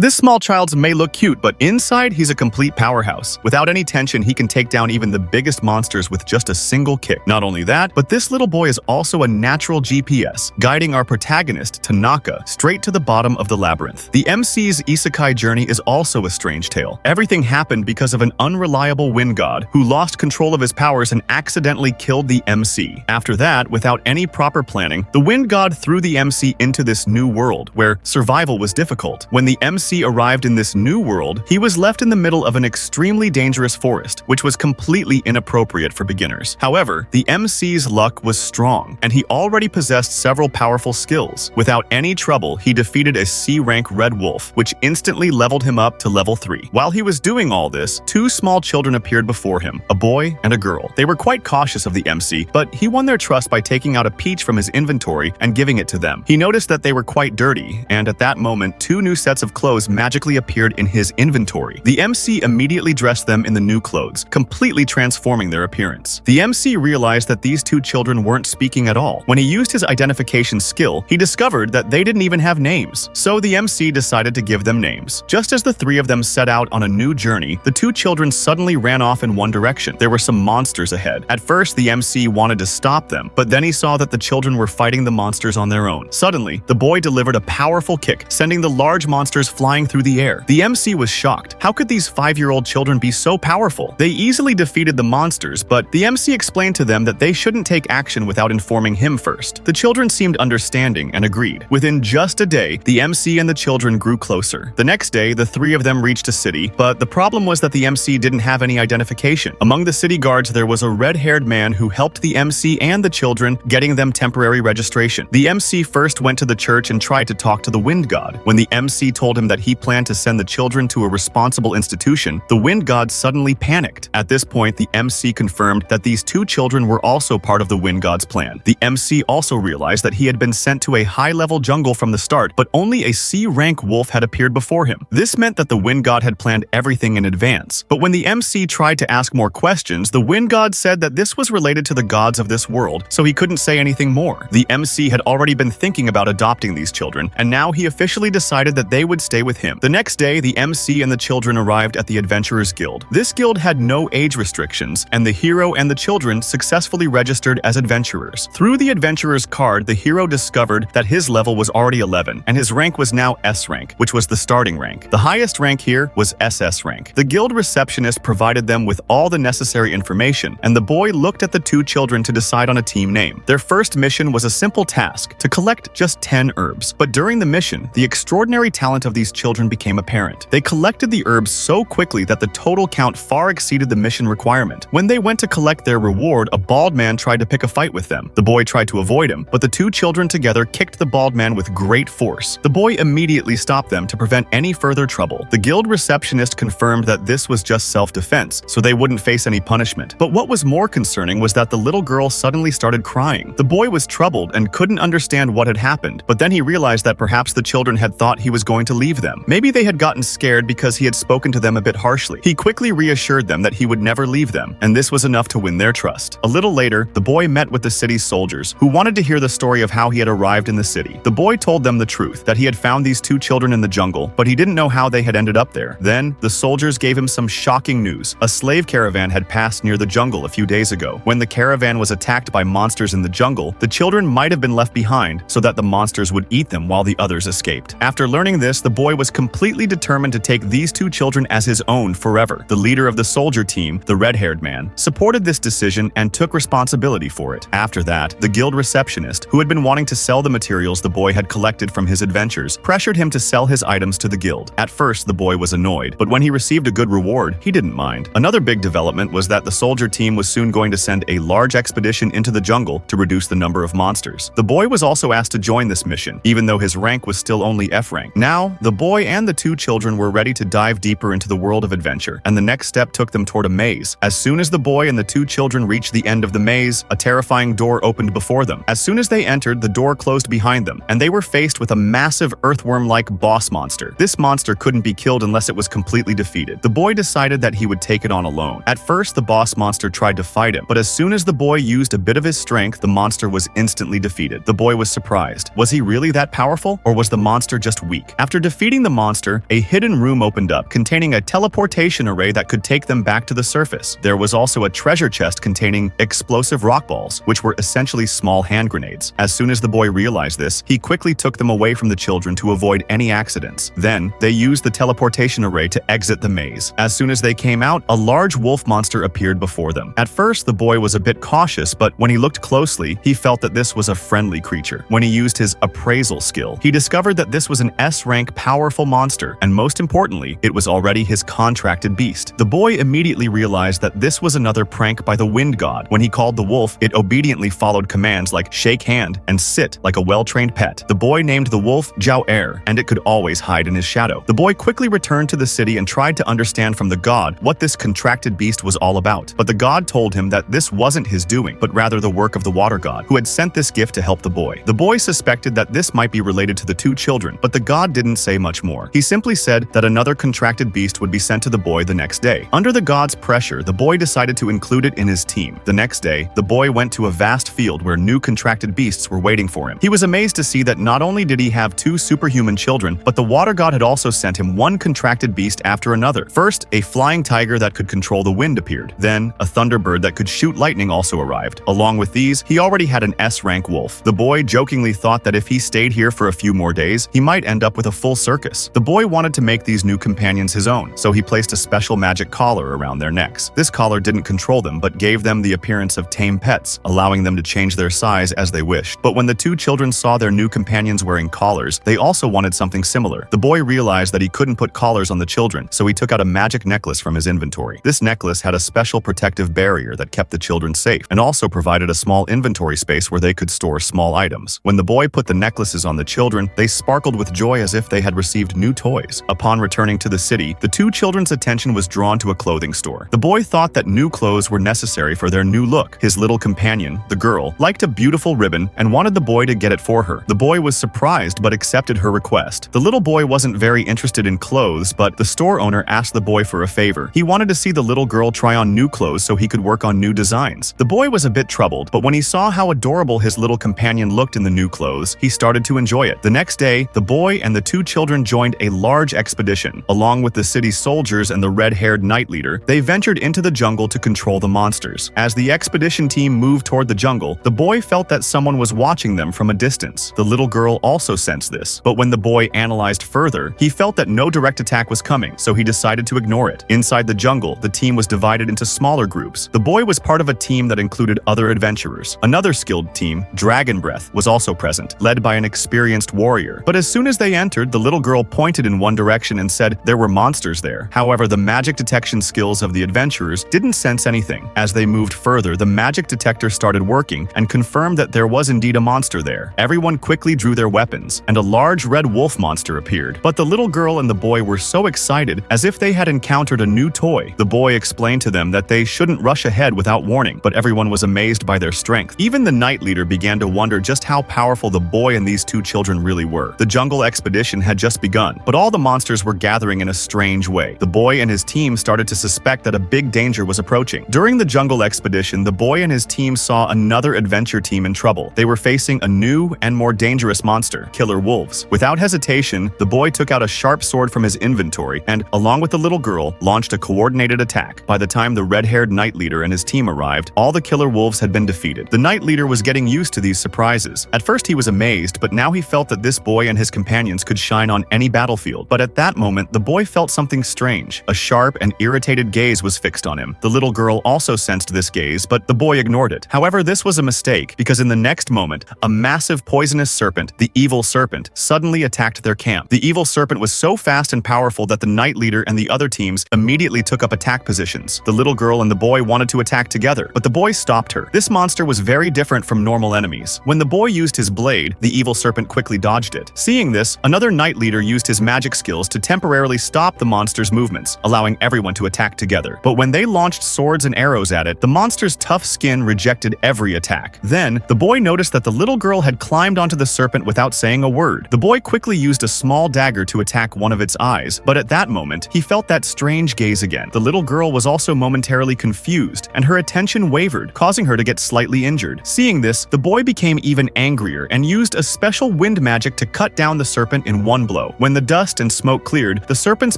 This small child may look cute, but inside he's a complete powerhouse. Without any tension, he can take down even the biggest monsters with just a single kick. Not only that, but this little boy is also a natural GPS, guiding our protagonist, Tanaka, straight to the bottom of the labyrinth. The MC's isekai journey is also a strange tale. Everything happened because of an unreliable wind god who lost control of his powers and accidentally killed the MC. After that, without any proper planning, the wind god threw the MC into this new world where survival was difficult. When the MC arrived in this new world, he was left in the middle of an extremely dangerous forest, which was completely inappropriate for beginners. However, the MC's luck was strong, and he already possessed several powerful skills. Without any trouble, he defeated a C-rank red wolf, which instantly leveled him up to level 3. While he was doing all this, two small children appeared before him, a boy and a girl. They were quite cautious of the MC, but he won their trust by taking out a peach from his inventory and giving it to them. He noticed that they were quite dirty, and at that moment, two new sets of clothes magically appeared in his inventory. The MC immediately dressed them in the new clothes, completely transforming their appearance. The MC realized that these two children weren't speaking at all. When he used his identification skill, he discovered that they didn't even have names. So the MC decided to give them names. Just as the three of them set out on a new journey, the two children suddenly ran off in one direction. There were some monsters ahead. At first, the MC wanted to stop them, but then he saw that the children were fighting the monsters on their own. Suddenly, the boy delivered a powerful kick, sending the large monsters flying through the air. The MC was shocked. How could these 5-year-old children be so powerful? They easily defeated the monsters, but the MC explained to them that they shouldn't take action without informing him first. The children seemed understanding and agreed. Within just a day, the MC and the children grew closer. The next day, the three of them reached a city, but the problem was that the MC didn't have any identification. Among the city guards, there was a red-haired man who helped the MC and the children, getting them temporary registration. The MC first went to the church and tried to talk to the wind god. When the MC told him that he planned to send the children to a responsible institution, the wind god suddenly panicked. At this point, the MC confirmed that these two children were also part of the wind god's plan. The MC also realized that he had been sent to a high-level jungle from the start, but only a C-rank wolf had appeared before him. This meant that the wind god had planned everything in advance. But when the MC tried to ask more questions, the wind god said that this was related to the gods of this world, so he couldn't say anything more. The MC had already been thinking about adopting these children, and now he officially decided that they would stay with him. The next day, the MC and the children arrived at the Adventurers Guild. This guild had no age restrictions, and the hero and the children successfully registered as adventurers. Through the adventurer's card, the hero discovered that his level was already 11, and his rank was now S rank, which was the starting rank. The highest rank here was SS rank. The guild receptionist provided them with all the necessary information, and the boy looked at the two children to decide on a team name. Their first mission was a simple task, to collect just 10 herbs. But during the mission, the extraordinary talent of these children became apparent. They collected the herbs so quickly that the total count far exceeded the mission requirement. When they went to collect their reward, a bald man tried to pick a fight with them. The boy tried to avoid him, but the two children together kicked the bald man with great force. The boy immediately stopped them to prevent any further trouble. The guild receptionist confirmed that this was just self-defense, so they wouldn't face any punishment. But what was more concerning was that the little girl suddenly started crying. The boy was troubled and couldn't understand what had happened, but then he realized that perhaps the children had thought he was going to leave them. Maybe they had gotten scared because he had spoken to them a bit harshly. He quickly reassured them that he would never leave them, and this was enough to win their trust. A little later, the boy met with the city's soldiers, who wanted to hear the story of how he had arrived in the city. The boy told them the truth, that he had found these two children in the jungle, but he didn't know how they had ended up there. Then, the soldiers gave him some shocking news. A slave caravan had passed near the jungle a few days ago. When the caravan was attacked by monsters in the jungle, the children might have been left behind so that the monsters would eat them while the others escaped. After learning this, the boy was completely determined to take these two children as his own forever. The leader of the soldier team, the red-haired man, supported this decision and took responsibility for it. After that, the guild receptionist, who had been wanting to sell the materials the boy had collected from his adventures, pressured him to sell his items to the guild. At first, the boy was annoyed, but when he received a good reward, he didn't mind. Another big development was that the soldier team was soon going to send a large expedition into the jungle to reduce the number of monsters. The boy was also asked to join this mission, even though his rank was still only F rank. Now, the boy and the two children were ready to dive deeper into the world of adventure, and the next step took them toward a maze. As soon as the boy and the two children reached the end of the maze, a terrifying door opened before them. As soon as they entered, the door closed behind them, and they were faced with a massive earthworm-like boss monster. This monster couldn't be killed unless it was completely defeated. The boy decided that he would take it on alone. At first, the boss monster tried to fight him, but as soon as the boy used a bit of his strength, the monster was instantly defeated. The boy was surprised. Was he really that powerful, or was the monster just weak? After defeating Defeating the monster, a hidden room opened up containing a teleportation array that could take them back to the surface. There was also a treasure chest containing explosive rock balls, which were essentially small hand grenades. As soon as the boy realized this, he quickly took them away from the children to avoid any accidents. Then, they used the teleportation array to exit the maze. As soon as they came out, a large wolf monster appeared before them. At first, the boy was a bit cautious, but when he looked closely, he felt that this was a friendly creature. When he used his appraisal skill, he discovered that this was an S-rank powerful monster, and most importantly, it was already his contracted beast. The boy immediately realized that this was another prank by the wind god. When he called the wolf, it obediently followed commands like shake hand and sit like a well-trained pet. The boy named the wolf Jiao Air, and it could always hide in his shadow. The boy quickly returned to the city and tried to understand from the god what this contracted beast was all about. But the god told him that this wasn't his doing, but rather the work of the water god, who had sent this gift to help the boy. The boy suspected that this might be related to the two children, but the god didn't say much more. He simply said that another contracted beast would be sent to the boy the next day. Under the god's pressure, the boy decided to include it in his team. The next day, the boy went to a vast field where new contracted beasts were waiting for him. He was amazed to see that not only did he have two superhuman children, but the water god had also sent him one contracted beast after another. First, a flying tiger that could control the wind appeared. Then, a thunderbird that could shoot lightning also arrived. Along with these, he already had an S-rank wolf. The boy jokingly thought that if he stayed here for a few more days, he might end up with a full circus. The boy wanted to make these new companions his own, so he placed a special magic collar around their necks. This collar didn't control them, but gave them the appearance of tame pets, allowing them to change their size as they wished. But when the two children saw their new companions wearing collars, they also wanted something similar. The boy realized that he couldn't put collars on the children, so he took out a magic necklace from his inventory. This necklace had a special protective barrier that kept the children safe, and also provided a small inventory space where they could store small items. When the boy put the necklaces on the children, they sparkled with joy as if they had received new toys. Upon returning to the city, the two children's attention was drawn to a clothing store. The boy thought that new clothes were necessary for their new look. His little companion, the girl, liked a beautiful ribbon and wanted the boy to get it for her. The boy was surprised but accepted her request. The little boy wasn't very interested in clothes, but the store owner asked the boy for a favor. He wanted to see the little girl try on new clothes so he could work on new designs. The boy was a bit troubled, but when he saw how adorable his little companion looked in the new clothes, he started to enjoy it. The next day, the boy and the two children joined a large expedition. Along with the city's soldiers and the red-haired night leader, they ventured into the jungle to control the monsters. As the expedition team moved toward the jungle, the boy felt that someone was watching them from a distance. The little girl also sensed this, but when the boy analyzed further, he felt that no direct attack was coming, so he decided to ignore it. Inside the jungle, the team was divided into smaller groups. The boy was part of a team that included other adventurers. Another skilled team, Dragon Breath, was also present, led by an experienced warrior. But as soon as they entered, the little girl pointed in one direction and said there were monsters there. However, the magic detection skills of the adventurers didn't sense anything. As they moved further, the magic detector started working and confirmed that there was indeed a monster there. Everyone quickly drew their weapons, and a large red wolf monster appeared. But the little girl and the boy were so excited as if they had encountered a new toy. The boy explained to them that they shouldn't rush ahead without warning, but everyone was amazed by their strength. Even the night leader began to wonder just how powerful the boy and these two children really were. The jungle expedition had just begun, but all the monsters were gathering in a strange way. The boy and his team started to suspect that a big danger was approaching. During the jungle expedition, the boy and his team saw another adventure team in trouble. They were facing a new and more dangerous monster, killer wolves. Without hesitation, the boy took out a sharp sword from his inventory and, along with the little girl, launched a coordinated attack. By the time the red-haired night leader and his team arrived, all the killer wolves had been defeated. The night leader was getting used to these surprises. At first he was amazed, but now he felt that this boy and his companions could shine on any battlefield. But at that moment, the boy felt something strange. A sharp and irritated gaze was fixed on him. The little girl also sensed this gaze, but the boy ignored it. However, this was a mistake, because in the next moment, a massive poisonous serpent, the evil serpent, suddenly attacked their camp. The evil serpent was so fast and powerful that the night leader and the other teams immediately took up attack positions. The little girl and the boy wanted to attack together, but the boy stopped her. This monster was very different from normal enemies. When the boy used his blade, the evil serpent quickly dodged it. Seeing this, another night leader used his magic skills to temporarily stop the monster's movements, allowing everyone to attack together. But when they launched swords and arrows at it, the monster's tough skin rejected every attack. Then, the boy noticed that the little girl had climbed onto the serpent without saying a word. The boy quickly used a small dagger to attack one of its eyes, but at that moment, he felt that strange gaze again. The little girl was also momentarily confused, and her attention wavered, causing her to get slightly injured. Seeing this, the boy became even angrier and used a special wind magic to cut down the serpent in one blow. blow. When the dust and smoke cleared, the serpent's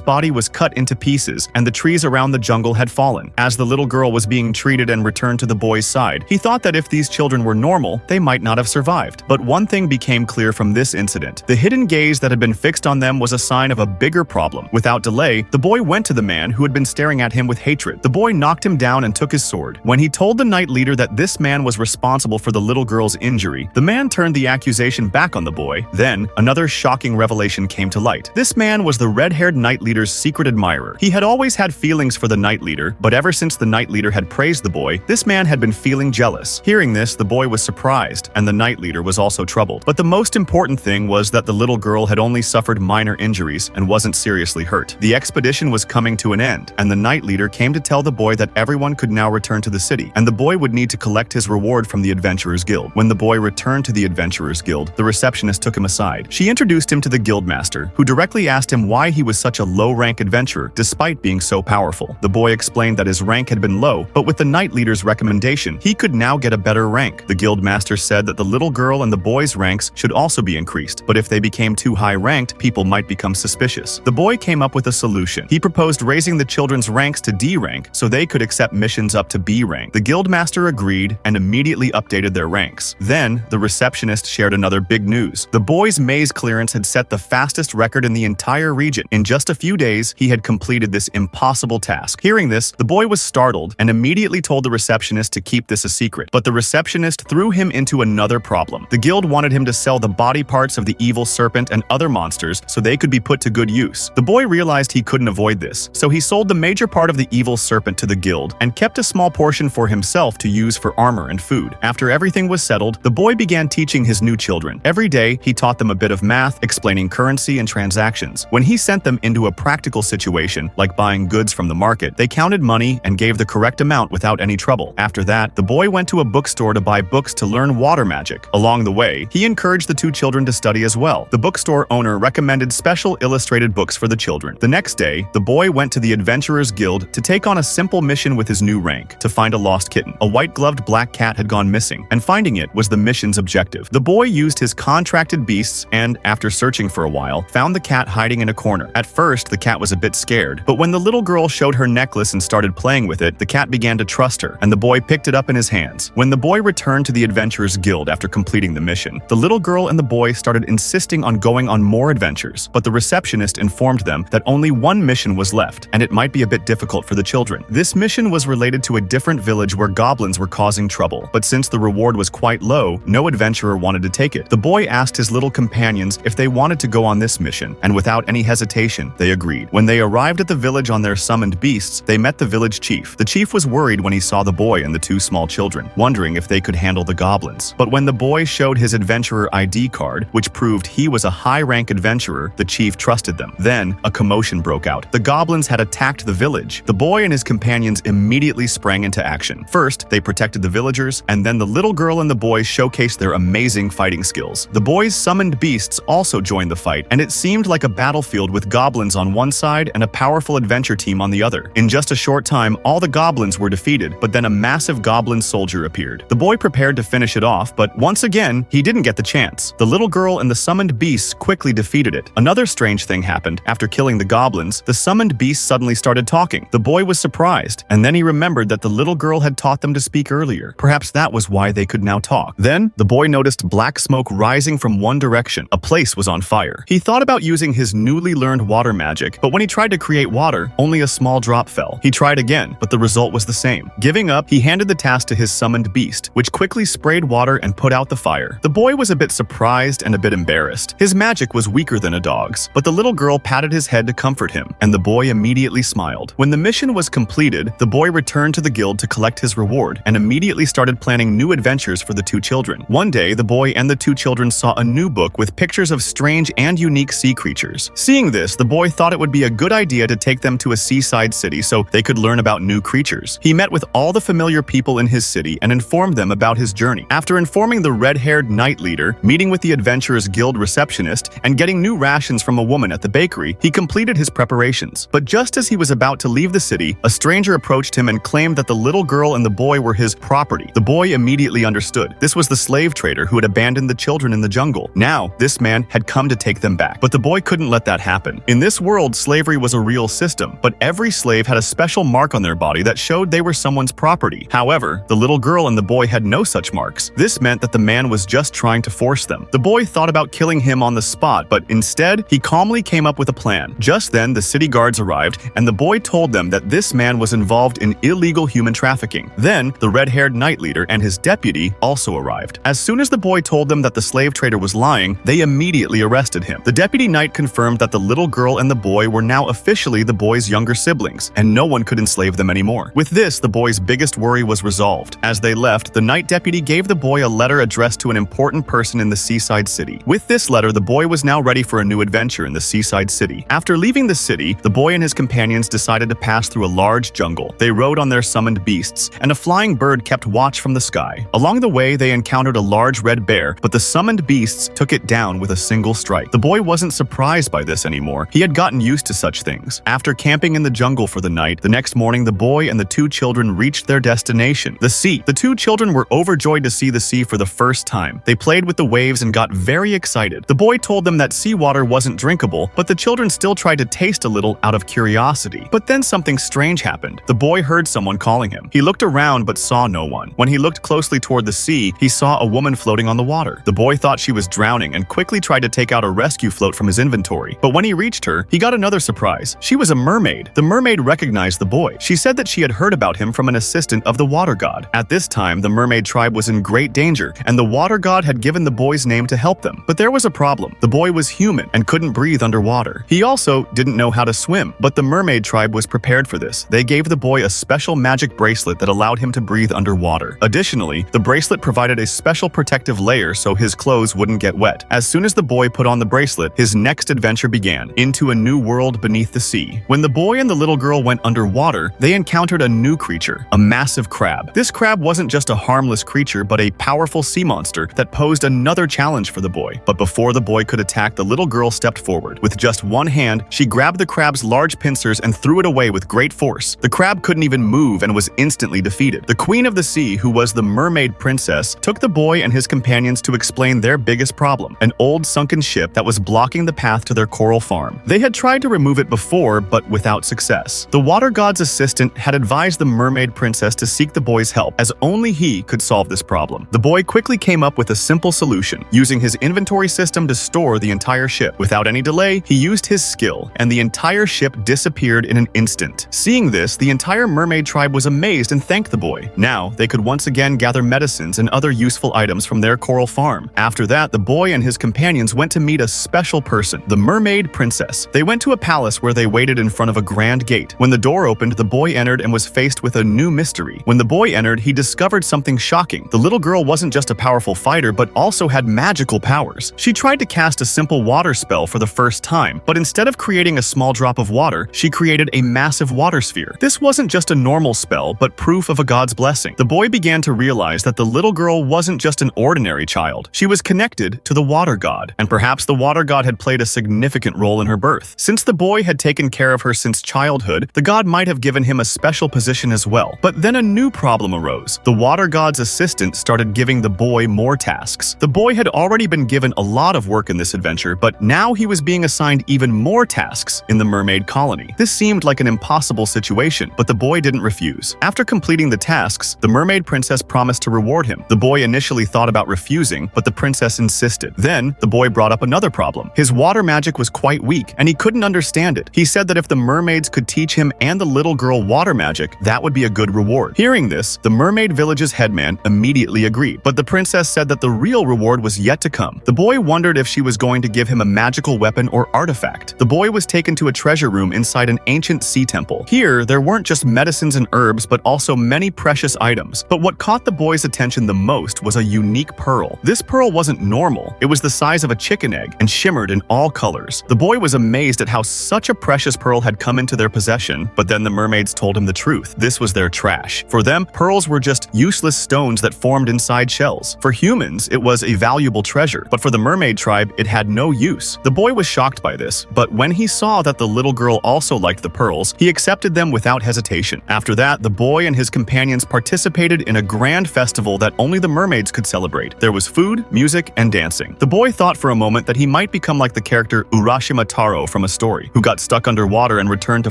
body was cut into pieces, and the trees around the jungle had fallen. As the little girl was being treated and returned to the boy's side, he thought that if these children were normal, they might not have survived. But one thing became clear from this incident. The hidden gaze that had been fixed on them was a sign of a bigger problem. Without delay, the boy went to the man who had been staring at him with hatred. The boy knocked him down and took his sword. When he told the knight leader that this man was responsible for the little girl's injury, the man turned the accusation back on the boy. Then, another shocking revelation came to light. This man was the red-haired knight leader's secret admirer. He had always had feelings for the knight leader, but ever since the knight leader had praised the boy, this man had been feeling jealous. Hearing this, the boy was surprised, and the knight leader was also troubled. But the most important thing was that the little girl had only suffered minor injuries and wasn't seriously hurt. The expedition was coming to an end, and the knight leader came to tell the boy that everyone could now return to the city, and the boy would need to collect his reward from the Adventurers Guild. When the boy returned to the Adventurers Guild, the receptionist took him aside. She introduced him to the guildmaster, who directly asked him why he was such a low-rank adventurer despite being so powerful. The boy explained that his rank had been low, but with the knight leader's recommendation, he could now get a better rank. The guildmaster said that the little girl and the boy's ranks should also be increased, but if they became too high-ranked, people might become suspicious. The boy came up with a solution. He proposed raising the children's ranks to D rank so they could accept missions up to B rank. The guildmaster agreed and immediately updated their ranks. Then, the receptionist shared another big news. The boy's maze clearance had set the fastest record in the entire region. In just a few days, he had completed this impossible task. Hearing this, the boy was startled and immediately told the receptionist to keep this a secret. But the receptionist threw him into another problem. The guild wanted him to sell the body parts of the evil serpent and other monsters so they could be put to good use. The boy realized he couldn't avoid this, so he sold the major part of the evil serpent to the guild and kept a small portion for himself to use for armor and food. After everything was settled, the boy began teaching his new children. Every day, he taught them a bit of math, explaining currency and transactions. When he sent them into a practical situation, like buying goods from the market, they counted money and gave the correct amount without any trouble. After that, the boy went to a bookstore to buy books to learn water magic. Along the way, he encouraged the two children to study as well. The bookstore owner recommended special illustrated books for the children. The next day, the boy went to the Adventurers Guild to take on a simple mission with his new rank, to find a lost kitten. A white-gloved black cat had gone missing, and finding it was the mission's objective. The boy used his contracted beasts and, after searching for a while, found the cat hiding in a corner. At first, the cat was a bit scared, but when the little girl showed her necklace and started playing with it, the cat began to trust her, and the boy picked it up in his hands. When the boy returned to the Adventurers Guild after completing the mission, the little girl and the boy started insisting on going on more adventures, but the receptionist informed them that only one mission was left, and it might be a bit difficult for the children. This mission was related to a different village where goblins were causing trouble, but since the reward was quite low, no adventurer wanted to take it. The boy asked his little companions if they wanted to go on this mission, and without any hesitation, they agreed. When they arrived at the village on their summoned beasts, they met the village chief. The chief was worried when he saw the boy and the two small children, wondering if they could handle the goblins. But when the boy showed his adventurer ID card, which proved he was a high-rank adventurer, the chief trusted them. Then, a commotion broke out. The goblins had attacked the village. The boy and his companions immediately sprang into action. First, they protected the villagers, and then the little girl and the boy showcased their amazing fighting skills. The boy's summoned beasts also joined the fight, and it seemed like a battlefield with goblins on one side and a powerful adventure team on the other. In just a short time, all the goblins were defeated, but then a massive goblin soldier appeared. The boy prepared to finish it off, but once again, he didn't get the chance. The little girl and the summoned beasts quickly defeated it. Another strange thing happened. After killing the goblins, the summoned beasts suddenly started talking. The boy was surprised, and then he remembered that the little girl had taught them to speak earlier. Perhaps that was why they could now talk. Then, the boy noticed black smoke rising from one direction. A place was on fire. He thought about using his newly learned water magic, but when he tried to create water, only a small drop fell. He tried again, but the result was the same. Giving up, he handed the task to his summoned beast, which quickly sprayed water and put out the fire. The boy was a bit surprised and a bit embarrassed. His magic was weaker than a dog's, but the little girl patted his head to comfort him, and the boy immediately smiled. When the mission was completed, the boy returned to the guild to collect his reward and immediately started planning new adventures for the two children. One day, the boy and the two children saw a new book with pictures of strange and unique sea creatures. Seeing this, the boy thought it would be a good idea to take them to a seaside city so they could learn about new creatures. He met with all the familiar people in his city and informed them about his journey. After informing the red-haired knight leader, meeting with the Adventurers Guild receptionist, and getting new rations from a woman at the bakery, he completed his preparations. But just as he was about to leave the city, a stranger approached him and claimed that the little girl and the boy were his property. The boy immediately understood. This was the slave trader who had abandoned the children in the jungle. Now, this man had come to take them them back. But the boy couldn't let that happen. In this world, slavery was a real system, but every slave had a special mark on their body that showed they were someone's property. However, the little girl and the boy had no such marks. This meant that the man was just trying to force them. The boy thought about killing him on the spot, but instead, he calmly came up with a plan. Just then, the city guards arrived, and the boy told them that this man was involved in illegal human trafficking. Then, the red-haired night leader and his deputy also arrived. As soon as the boy told them that the slave trader was lying, they immediately arrested him. The deputy knight confirmed that the little girl and the boy were now officially the boy's younger siblings, and no one could enslave them anymore. With this, the boy's biggest worry was resolved. As they left, the night deputy gave the boy a letter addressed to an important person in the seaside city. With this letter, the boy was now ready for a new adventure in the seaside city. After leaving the city, the boy and his companions decided to pass through a large jungle. They rode on their summoned beasts, and a flying bird kept watch from the sky. Along the way, they encountered a large red bear, but the summoned beasts took it down with a single strike. The boy wasn't surprised by this anymore. He had gotten used to such things. After camping in the jungle for the night, the next morning the boy and the two children reached their destination, the sea. The two children were overjoyed to see the sea for the first time. They played with the waves and got very excited. The boy told them that seawater wasn't drinkable, but the children still tried to taste a little out of curiosity. But then something strange happened. The boy heard someone calling him. He looked around but saw no one. When he looked closely toward the sea, he saw a woman floating on the water. The boy thought she was drowning and quickly tried to take out a rescue float from his inventory. But when he reached her, he got another surprise. She was a mermaid. The mermaid recognized the boy. She said that she had heard about him from an assistant of the water god. At this time, the mermaid tribe was in great danger, and the water god had given the boy's name to help them. But there was a problem. The boy was human and couldn't breathe underwater. He also didn't know how to swim, but the mermaid tribe was prepared for this. They gave the boy a special magic bracelet that allowed him to breathe underwater. Additionally, the bracelet provided a special protective layer so his clothes wouldn't get wet. As soon as the boy put on the bracelet, his next adventure began, into a new world beneath the sea. When the boy and the little girl went underwater, they encountered a new creature, a massive crab. This crab wasn't just a harmless creature, but a powerful sea monster that posed another challenge for the boy. But before the boy could attack, the little girl stepped forward. With just one hand, she grabbed the crab's large pincers and threw it away with great force. The crab couldn't even move and was instantly defeated. The queen of the sea, who was the mermaid princess, took the boy and his companions to explain their biggest problem, an old sunken ship that was blocking the path to their coral farm. They had tried to remove it before, but without success. The water god's assistant had advised the mermaid princess to seek the boy's help, as only he could solve this problem. The boy quickly came up with a simple solution, using his inventory system to store the entire ship. Without any delay, he used his skill, and the entire ship disappeared in an instant. Seeing this, the entire mermaid tribe was amazed and thanked the boy. Now, they could once again gather medicines and other useful items from their coral farm. After that, the boy and his companions went to meet a special person, the mermaid princess. They went to a palace where they waited in front of a grand gate. When the door opened, the boy entered and was faced with a new mystery. When the boy entered, he discovered something shocking. The little girl wasn't just a powerful fighter, but also had magical powers. She tried to cast a simple water spell for the first time, but instead of creating a small drop of water, she created a massive water sphere. This wasn't just a normal spell, but proof of a god's blessing. The boy began to realize that the little girl wasn't just an ordinary child. She was connected to the water god, and perhaps the water god had played a significant role in her birth. Since the boy had taken care of her since childhood, the god might have given him a special position as well. But then a new problem arose. The water god's assistant started giving the boy more tasks. The boy had already been given a lot of work in this adventure, but now he was being assigned even more tasks in the mermaid colony. This seemed like an impossible situation, but the boy didn't refuse. After completing the tasks, the mermaid princess promised to reward him. The boy initially thought about refusing, but the princess insisted. Then, the boy brought up another problem. His water magic was quite weak, and he couldn't understand it. He said that if the mermaids could teach him and the little girl water magic, that would be a good reward. Hearing this, the mermaid village's headman immediately agreed, but the princess said that the real reward was yet to come. The boy wondered if she was going to give him a magical weapon or artifact. The boy was taken to a treasure room inside an ancient sea temple. Here, there weren't just medicines and herbs, but also many precious items. But what caught the boy's attention the most was a unique pearl. This pearl wasn't normal. It was the size of a chicken egg and shimmered in all colors. The boy was amazed at how such a precious pearl had come into their possession, but then the mermaids told him the truth. This was their trash. For them, pearls were just useless stones that formed inside shells. For humans, it was a valuable treasure, but for the mermaid tribe, it had no use. The boy was shocked by this, but when he saw that the little girl also liked the pearls, he accepted them without hesitation. After that, the boy and his companions participated in a grand festival that only the mermaids could celebrate. There was food, music, and dancing. The boy thought for a moment that he might become like the character Urashima Taro from a story, who got stuck underwater and returned to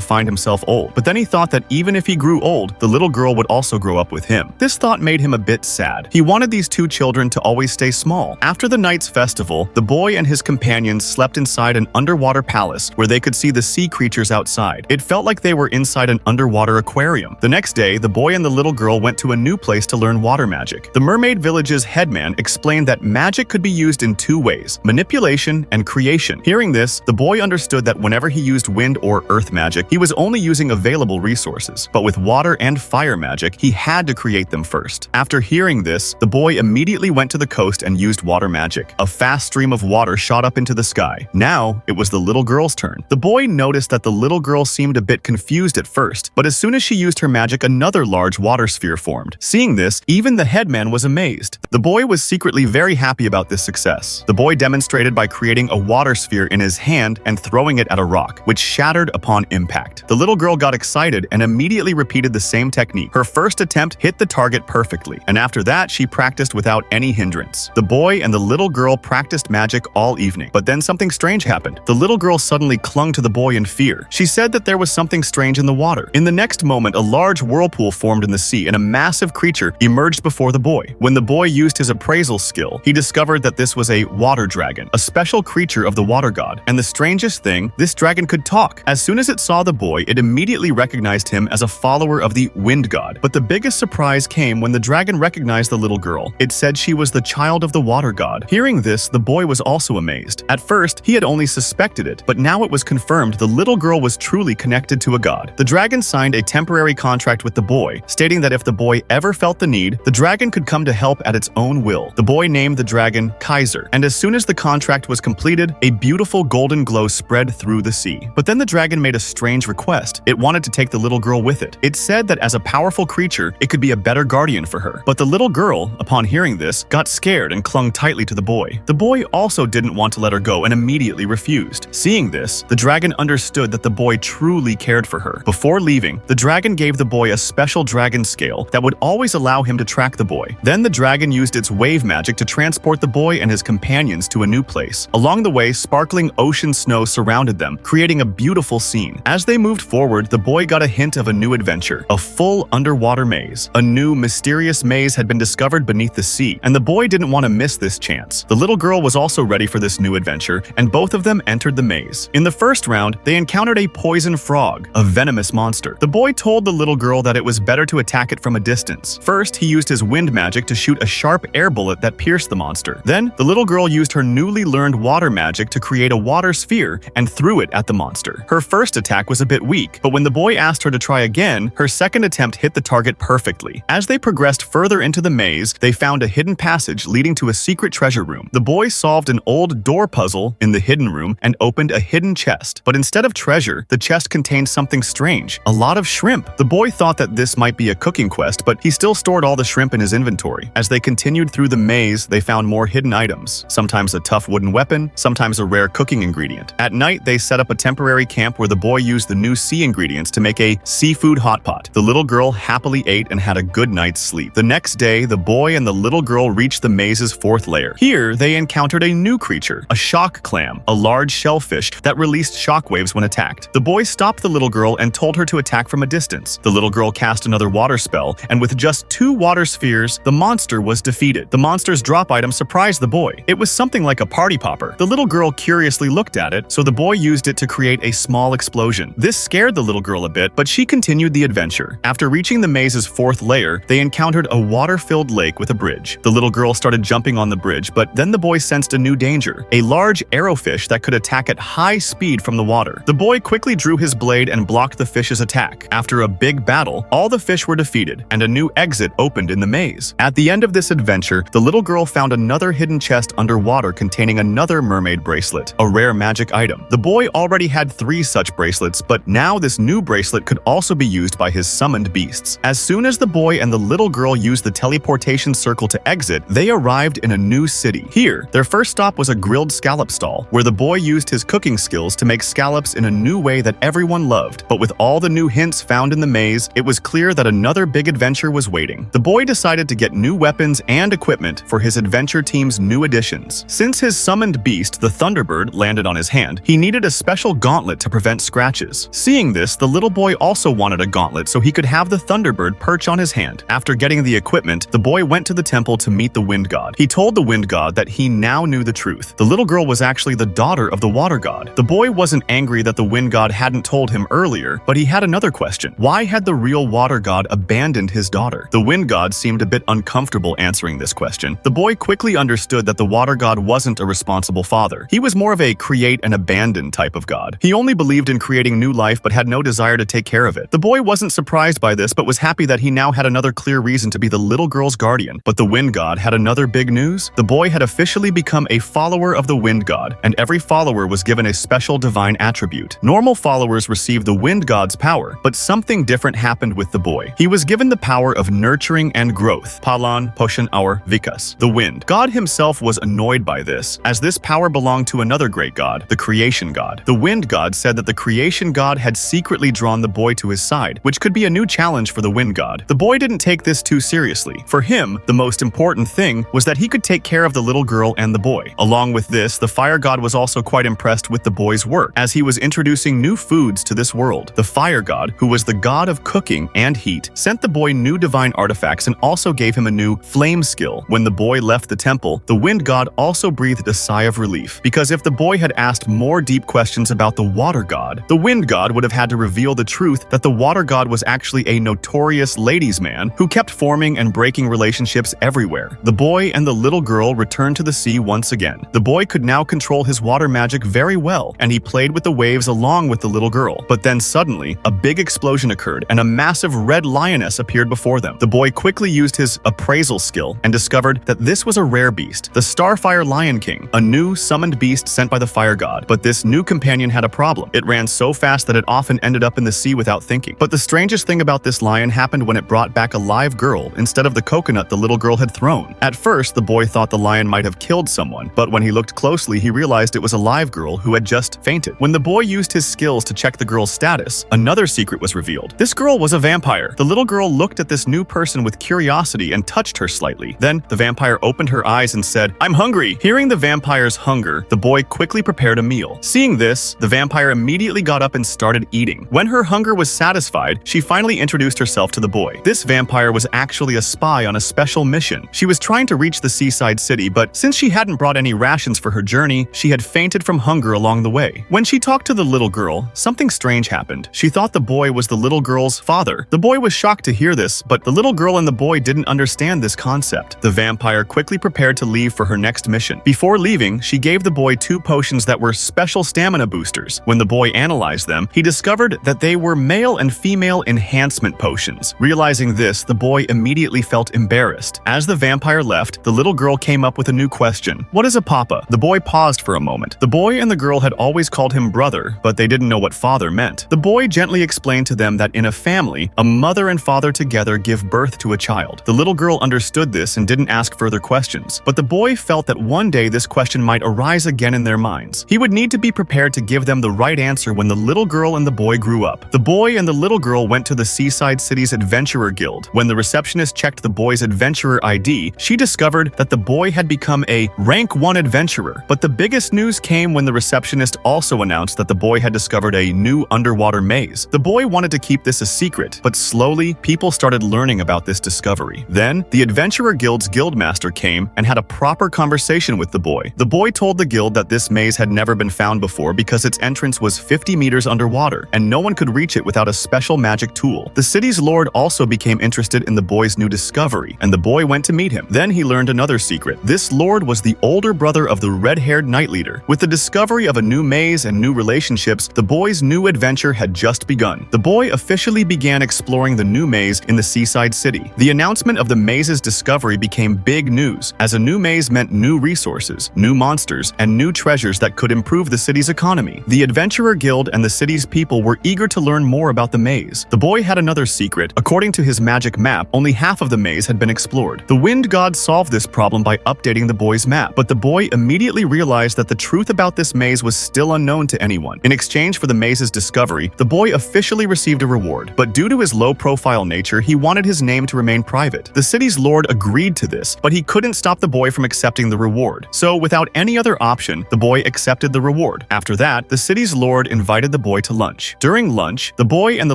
find himself old. But then he thought that even if he grew old, the little girl would also grow up with him. This thought made him a bit sad. He wanted these two children to always stay small. After the night's festival, the boy and his companions slept inside an underwater palace where they could see the sea creatures outside. It felt like they were inside an underwater aquarium. The next day, the boy and the little girl went to a new place to learn water magic. The Mermaid Village's headman explained that magic could be used in two ways: manipulation and creation. Hearing this, the boy understood that whenever he used wind or earth magic, he was only using available resources. But with water and fire magic, he had to create them first. After hearing this, the boy immediately went to the coast and used water magic. A fast stream of water shot up into the sky. Now, it was the little girl's turn. The boy noticed that the little girl seemed a bit confused at first, but as soon as she used her magic, another large water sphere formed. Seeing this, even the headman was amazed. The boy was secretly very happy about this success. The boy demonstrated by creating a water sphere in his hand and throwing it at a rock, which shattered upon impact. The little girl got excited and immediately repeated the same technique. Her first attempt hit the target perfectly, and after that, she practiced without any hindrance. The boy and the little girl practiced magic all evening, but then something strange happened. The little girl suddenly clung to the boy in fear. She said that there was something strange in the water. In the next moment, a large whirlpool formed in the sea and a massive creature emerged before the boy. When the boy used his appraisal skill, he discovered that this was a water dragon, a special creature of the water god. And the strangest thing, this dragon could talk. As soon as it saw the boy, it immediately recognized him as a follower of the wind god. But the biggest surprise came when the dragon recognized the little girl. It said she was the child of the water god. Hearing this, the boy was also amazed. At first, he had only suspected it, but now it was confirmed the little girl was truly connected to a god. The dragon signed a temporary contract with the boy, stating that if the boy ever felt the need, the dragon could come to help at its own will. The boy named the dragon Kaiser, and as soon as the contract was completed, a beautiful golden glow spread through the sea. But then the dragon made a strange request. It wanted to take the little girl with it. It said that as a powerful creature, it could be a better guardian for her. But the little girl, upon hearing this, got scared and clung tightly to the boy. The boy also didn't want to let her go and immediately refused. Seeing this, the dragon understood that the boy truly cared for her. Before leaving, the dragon gave the boy a special dragon scale that would always allow him to track the boy. Then the dragon used its wave magic to transport the boy and his companions to a new place. Along the way, sparkling ocean snow surrounded them, creating a beautiful scene. As they moved forward, the boy got a hint of a new adventure, a full underwater maze. A new, mysterious maze had been discovered beneath the sea, and the boy didn't want to miss this chance. The little girl was also ready for this new adventure, and both of them entered the maze. In the first round, they encountered a poison frog, a venomous monster. The boy told the little girl that it was better to attack it from a distance. First, he used his wind magic to shoot a sharp air bullet that pierced the monster. Then, the little girl used her newly learned water magic to create a water sphere and threw it at the monster. Her first attack was a bit weak, but when the boy asked her to try again, her second attempt hit the target perfectly. As they progressed further into the maze, they found a hidden passage leading to a secret treasure room. The boy solved an old door puzzle in the hidden room and opened a hidden chest. But instead of treasure, the chest contained something strange, a lot of shrimp. The boy thought that this might be a cooking quest, but he still stored all the shrimp in his inventory. As they continued through the maze, they found more hidden items, sometimes a tough wooden weapon, sometimes a rare cooking ingredient. At night, they set up a temporary camp where the boy used the new sea ingredients to make a seafood hot pot. The little girl happily ate and had a good night's sleep. The next day, the boy and the little girl reached the maze's fourth layer. Here, they encountered a new creature, a shock clam, a large shellfish that released shockwaves when attacked. The boy stopped the little girl and told her to attack from a distance. The little girl cast another water spell, and with just 2 water spheres, the monster was defeated. The monster's drop item surprised the boy. It was something like a party popper. The little girl curiously looked at it, so the boy used it to create a small explosion. This scared the little girl a bit, but she continued the adventure. After reaching the maze's fourth layer, they encountered a water-filled lake with a bridge. The little girl started jumping on the bridge, but then the boy sensed a new danger, a large arrowfish that could attack at high speed from the water. The boy quickly drew his blade and blocked the fish's attack. After a big battle, all the fish were defeated, and a new exit opened in the maze. At the end of this adventure, the little girl found another hidden chest underwater containing another mermaid bracelet, a rare magic item. The boy already had 3 such bracelets, but now this new bracelet could also be used by his summoned beasts. As soon as the boy and the little girl used the teleportation circle to exit, they arrived in a new city. Here, their first stop was a grilled scallop stall, where the boy used his cooking skills to make scallops in a new way that everyone loved. But with all the new hints found in the maze, it was clear that another big adventure was waiting. The boy decided to get new weapons and equipment for his adventure team's new additions. Since his summoned summoned beast, the Thunderbird, landed on his hand, he needed a special gauntlet to prevent scratches. Seeing this, the little boy also wanted a gauntlet so he could have the Thunderbird perch on his hand. After getting the equipment, the boy went to the temple to meet the wind god. He told the wind god that he now knew the truth. The little girl was actually the daughter of the water god. The boy wasn't angry that the wind god hadn't told him earlier, but he had another question. Why had the real water god abandoned his daughter? The wind god seemed a bit uncomfortable answering this question. The boy quickly understood that the water god wasn't a responsible father. He was more of a create and abandon type of god. He only believed in creating new life but had no desire to take care of it. The boy wasn't surprised by this but was happy that he now had another clear reason to be the little girl's guardian. But the wind god had another big news. The boy had officially become a follower of the wind god, and every follower was given a special divine attribute. Normal followers received the wind god's power, but something different happened with the boy. He was given the power of nurturing and growth. Palan, Poshan, Aur, Vikas, the wind. God himself was annoyed by this, as this power belonged to another great god, the creation god. The wind god said that the creation god had secretly drawn the boy to his side, which could be a new challenge for the wind god. The boy didn't take this too seriously. For him, the most important thing was that he could take care of the little girl and the boy. Along with this, the fire god was also quite impressed with the boy's work, as he was introducing new foods to this world. The fire god, who was the god of cooking and heat, sent the boy new divine artifacts and also gave him a new flame skill. When the boy left the temple, the wind god also breathed a sigh of relief, because if the boy had asked more deep questions about the water god, the wind god would have had to reveal the truth that the water god was actually a notorious ladies' man who kept forming and breaking relationships everywhere. The boy and the little girl returned to the sea once again. The boy could now control his water magic very well, and he played with the waves along with the little girl. But then suddenly, a big explosion occurred and a massive red lioness appeared before them. The boy quickly used his appraisal skill and discovered that this was a rare beast, the Starfire Lion King, a new summoned beast sent by the fire god. But this new companion had a problem. It ran so fast that it often ended up in the sea without thinking. But the strangest thing about this lion happened when it brought back a live girl instead of the coconut the little girl had thrown. At first, the boy thought the lion might have killed someone, but when he looked closely, he realized it was a live girl who had just fainted. When the boy used his skills to check the girl's status, another secret was revealed. This girl was a vampire. The little girl looked at this new person with curiosity and touched her slightly. Then the vampire opened her eyes and said, "I'm hungry." Hearing the vampire's hunger, the boy quickly prepared a meal. Seeing this, the vampire immediately got up and started eating. When her hunger was satisfied, she finally introduced herself to the boy. This vampire was actually a spy on a special mission. She was trying to reach the seaside city, but since she hadn't brought any rations for her journey, she had fainted from hunger along the way. When she talked to the little girl, something strange happened. She thought the boy was the little girl's father. The boy was shocked to hear this, but the little girl and the boy didn't understand this concept. The vampire quickly prepared to leave for her next mission. Before leaving, she gave the boy 2 potions that were special stamina boosters. When the boy analyzed them, he discovered that they were male and female enhancement potions. Realizing this, the boy immediately felt embarrassed. As the vampire left, the little girl came up with a new question. "What is a papa?" The boy paused for a moment. The boy and the girl had always called him brother, but they didn't know what father meant. The boy gently explained to them that in a family, a mother and father together give birth to a child. The little girl understood this and didn't ask further questions, but the boy felt that one day this question might arise again in their minds. He would need to be prepared to give them the right answer when the little girl and the boy grew up. The boy and the little girl went to the Seaside City's Adventurer Guild. When the receptionist checked the boy's adventurer ID, she discovered that the boy had become a rank 1 adventurer. But the biggest news came when the receptionist also announced that the boy had discovered a new underwater maze. The boy wanted to keep this a secret, but slowly, people started learning about this discovery. Then, the Adventurer Guild's guildmaster came and had a proper conversation with the boy. The boy told the guild that this maze had never been found before because its entrance was 50 meters underwater, and no one could reach it without a special magic tool. The city's lord also became interested in the boy's new discovery, and the boy went to meet him. Then he learned another secret. This lord was the older brother of the red-haired knight leader. With the discovery of a new maze and new relationships, the boy's new adventure had just begun. The boy officially began exploring the new maze in the seaside city. The announcement of the maze's discovery became big news, as a new maze meant new resources, new monsters, and new treasures that could improve the city's economy. The Adventurer Guild and the city's people were eager to learn more about the maze. The boy had another secret. According to his magic map, only half of the maze had been explored. The wind god solved this problem by updating the boy's map, but the boy immediately realized that the truth about this maze was still unknown to anyone. In exchange for the maze's discovery, the boy officially received a reward, but due to his low-profile nature, he wanted his name to remain private. The city's lord agreed to this, but he couldn't stop the boy from accepting the reward. So, without without any other option, the boy accepted the reward. After that, the city's lord invited the boy to lunch. During lunch, the boy and the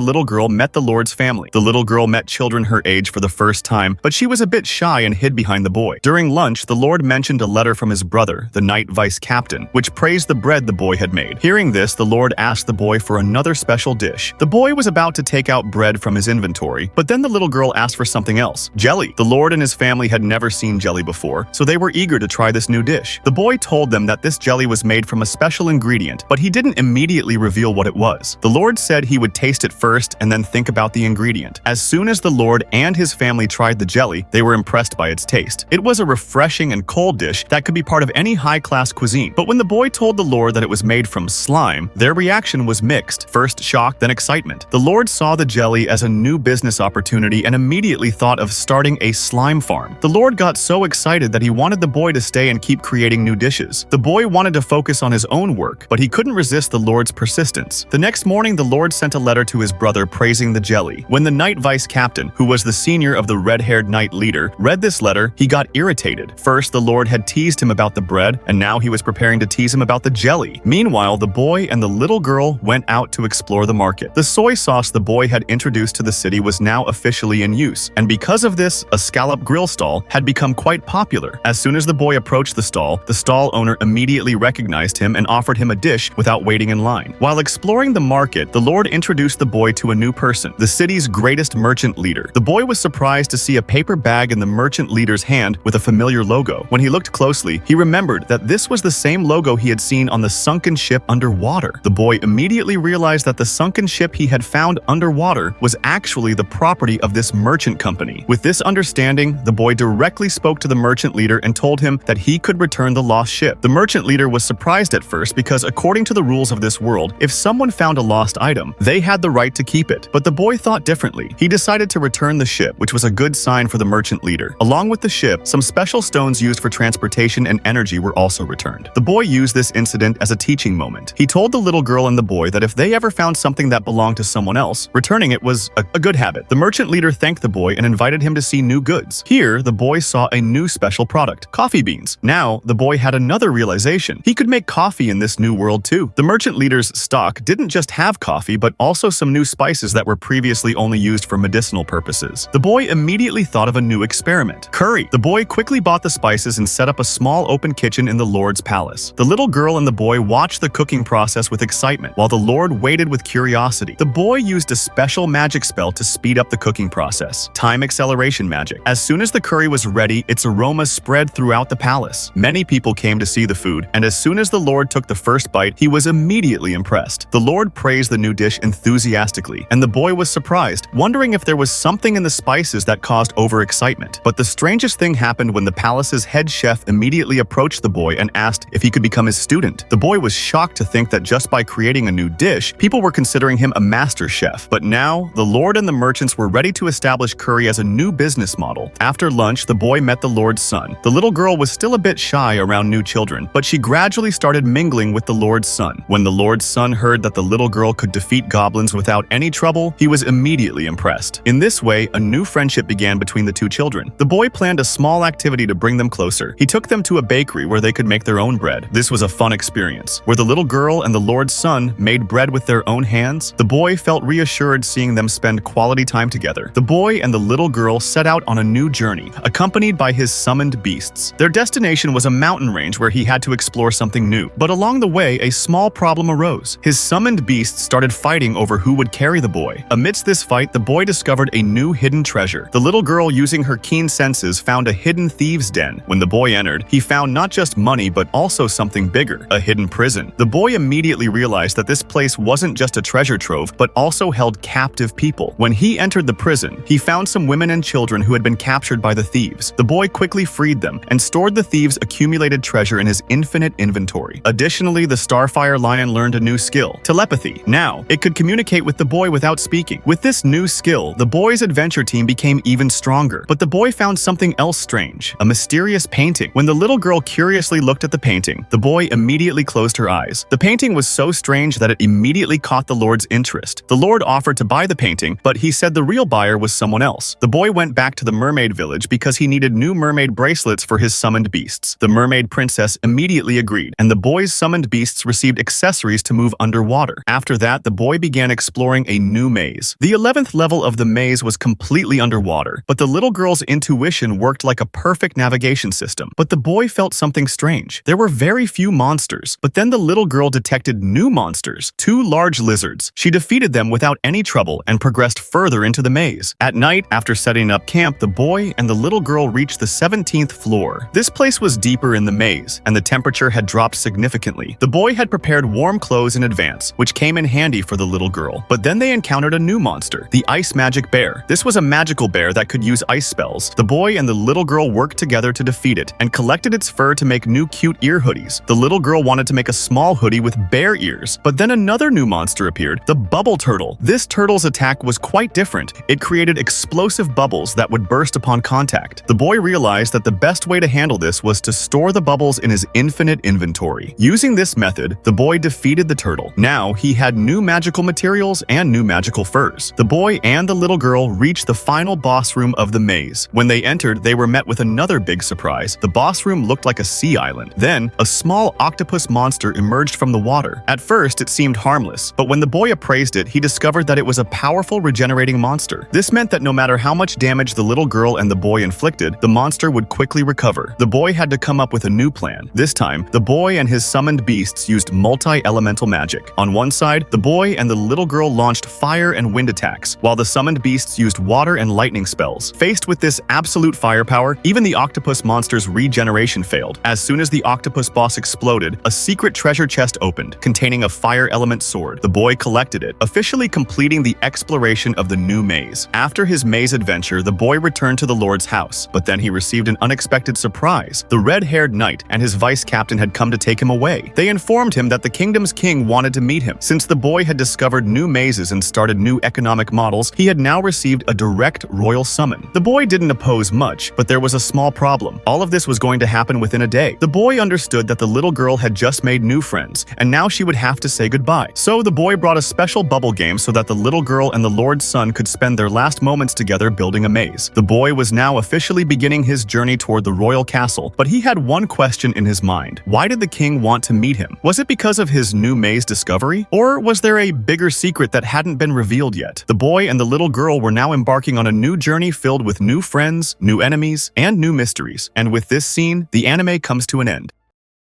little girl met the lord's family. The little girl met children her age for the first time, but she was a bit shy and hid behind the boy. During lunch, the lord mentioned a letter from his brother, the knight vice captain, which praised the bread the boy had made. Hearing this, the lord asked the boy for another special dish. The boy was about to take out bread from his inventory, but then the little girl asked for something else: jelly. The lord and his family had never seen jelly before, so they were eager to try this new dish. The boy told them that this jelly was made from a special ingredient, but he didn't immediately reveal what it was. The lord said he would taste it first and then think about the ingredient. As soon as the lord and his family tried the jelly, they were impressed by its taste. It was a refreshing and cold dish that could be part of any high-class cuisine. But when the boy told the lord that it was made from slime, their reaction was mixed. First shock, then excitement. The lord saw the jelly as a new business opportunity and immediately thought of starting a slime farm. The lord got so excited that he wanted the boy to stay and keep creating new dishes. The boy wanted to focus on his own work, but he couldn't resist the lord's persistence. The next morning, the lord sent a letter to his brother praising the jelly. When the knight vice captain, who was the senior of the red-haired knight leader, read this letter, he got irritated. First, the lord had teased him about the bread, and now he was preparing to tease him about the jelly. Meanwhile, the boy and the little girl went out to explore the market. The soy sauce the boy had introduced to the city was now officially in use, and because of this, a scallop grill stall had become quite popular. As soon as the boy approached the stall owner immediately recognized him and offered him a dish without waiting in line. While exploring the market, the lord introduced the boy to a new person, the city's greatest merchant leader. The boy was surprised to see a paper bag in the merchant leader's hand with a familiar logo. When he looked closely, he remembered that this was the same logo he had seen on the sunken ship underwater. The boy immediately realized that the sunken ship he had found underwater was actually the property of this merchant company. With this understanding, the boy directly spoke to the merchant leader and told him that he could return the lost ship. The merchant leader was surprised at first because according to the rules of this world, if someone found a lost item, they had the right to keep it. But the boy thought differently. He decided to return the ship, which was a good sign for the merchant leader. Along with the ship, some special stones used for transportation and energy were also returned. The boy used this incident as a teaching moment. He told the little girl and the boy that if they ever found something that belonged to someone else, returning it was a good habit. The merchant leader thanked the boy and invited him to see new goods. Here, the boy saw a new special product: coffee beans. Now, the boy had another realization. He could make coffee in this new world too. The merchant leader's stock didn't just have coffee, but also some new spices that were previously only used for medicinal purposes. The boy immediately thought of a new experiment: curry. The boy quickly bought the spices and set up a small open kitchen in the lord's palace. The little girl and the boy watched the cooking process with excitement, while the lord waited with curiosity. The boy used a special magic spell to speed up the cooking process: time acceleration magic. As soon as the curry was ready, its aroma spread throughout the palace. Many people came to see the food, and as soon as the lord took the first bite, he was immediately impressed. The lord praised the new dish enthusiastically, and the boy was surprised, wondering if there was something in the spices that caused overexcitement. But the strangest thing happened when the palace's head chef immediately approached the boy and asked if he could become his student. The boy was shocked to think that just by creating a new dish, people were considering him a master chef. But now, the lord and the merchants were ready to establish curry as a new business model. After lunch, the boy met the lord's son. The little girl was still a bit shy around new children, but she gradually started mingling with the lord's son. When the lord's son heard that the little girl could defeat goblins without any trouble, he was immediately impressed. In this way, a new friendship began between the two children. The boy planned a small activity to bring them closer. He took them to a bakery where they could make their own bread. This was a fun experience, where the little girl and the lord's son made bread with their own hands. The boy felt reassured seeing them spend quality time together. The boy and the little girl set out on a new journey, accompanied by his summoned beasts. Their destination was a mountain range where he had to explore something new. But along the way, a small problem arose. His summoned beasts started fighting over who would carry the boy. Amidst this fight, the boy discovered a new hidden treasure. The little girl, using her keen senses, found a hidden thieves' den. When the boy entered, he found not just money but also something bigger, a hidden prison. The boy immediately realized that this place wasn't just a treasure trove but also held captive people. When he entered the prison, he found some women and children who had been captured by the thieves. The boy quickly freed them and stored the thieves' accumulated treasure in his infinite inventory. Additionally, the Starfire Lion learned a new skill: telepathy. Now, it could communicate with the boy without speaking. With this new skill, the boy's adventure team became even stronger. But the boy found something else strange: a mysterious painting. When the little girl curiously looked at the painting, the boy immediately closed her eyes. The painting was so strange that it immediately caught the lord's interest. The lord offered to buy the painting, but he said the real buyer was someone else. The boy went back to the mermaid village because he needed new mermaid bracelets for his summoned beasts. The mermaid mermaid princess immediately agreed, and the boy's summoned beasts received accessories to move underwater. After that, the boy began exploring a new maze. The 11th level of the maze was completely underwater, but the little girl's intuition worked like a perfect navigation system. But the boy felt something strange. There were very few monsters, but then the little girl detected new monsters, 2 large lizards. She defeated them without any trouble and progressed further into the maze. At night, after setting up camp, the boy and the little girl reached the 17th floor. This place was deeper in the maze, and the temperature had dropped significantly. The boy had prepared warm clothes in advance, which came in handy for the little girl. But then they encountered a new monster, the Ice Magic Bear. This was a magical bear that could use ice spells. The boy and the little girl worked together to defeat it and collected its fur to make new cute ear hoodies. The little girl wanted to make a small hoodie with bear ears, but then another new monster appeared, the Bubble Turtle. This turtle's attack was quite different. It created explosive bubbles that would burst upon contact. The boy realized that the best way to handle this was to store the bubbles in his infinite inventory. Using this method, the boy defeated the turtle. Now he had new magical materials and new magical furs. The boy and the little girl reached the final boss room of the maze. When they entered, they were met with another big surprise. The boss room looked like a sea island. Then, a small octopus monster emerged from the water. At first, it seemed harmless, but when the boy appraised it, he discovered that it was a powerful regenerating monster. This meant that no matter how much damage the little girl and the boy inflicted, the monster would quickly recover. The boy had to come up with a new plan. This time, the boy and his summoned beasts used multi-elemental magic. On one side, the boy and the little girl launched fire and wind attacks, while the summoned beasts used water and lightning spells. Faced with this absolute firepower, even the octopus monster's regeneration failed. As soon as the octopus boss exploded, a secret treasure chest opened, containing a fire element sword. The boy collected it, officially completing the exploration of the new maze. After his maze adventure, the boy returned to the Lord's house, but then he received an unexpected surprise. The red-haired knight and his vice-captain had come to take him away. They informed him that the kingdom's king wanted to meet him. Since the boy had discovered new mazes and started new economic models, he had now received a direct royal summon. The boy didn't oppose much, but there was a small problem. All of this was going to happen within a day. The boy understood that the little girl had just made new friends, and now she would have to say goodbye. So the boy brought a special bubble game so that the little girl and the Lord's son could spend their last moments together building a maze. The boy was now officially beginning his journey toward the royal castle, but he had one question in his mind. Why did the king want to meet him? Was it because of his new maze discovery? Or was there a bigger secret that hadn't been revealed yet? The boy and the little girl were now embarking on a new journey filled with new friends, new enemies, and new mysteries. And with this scene, the anime comes to an end.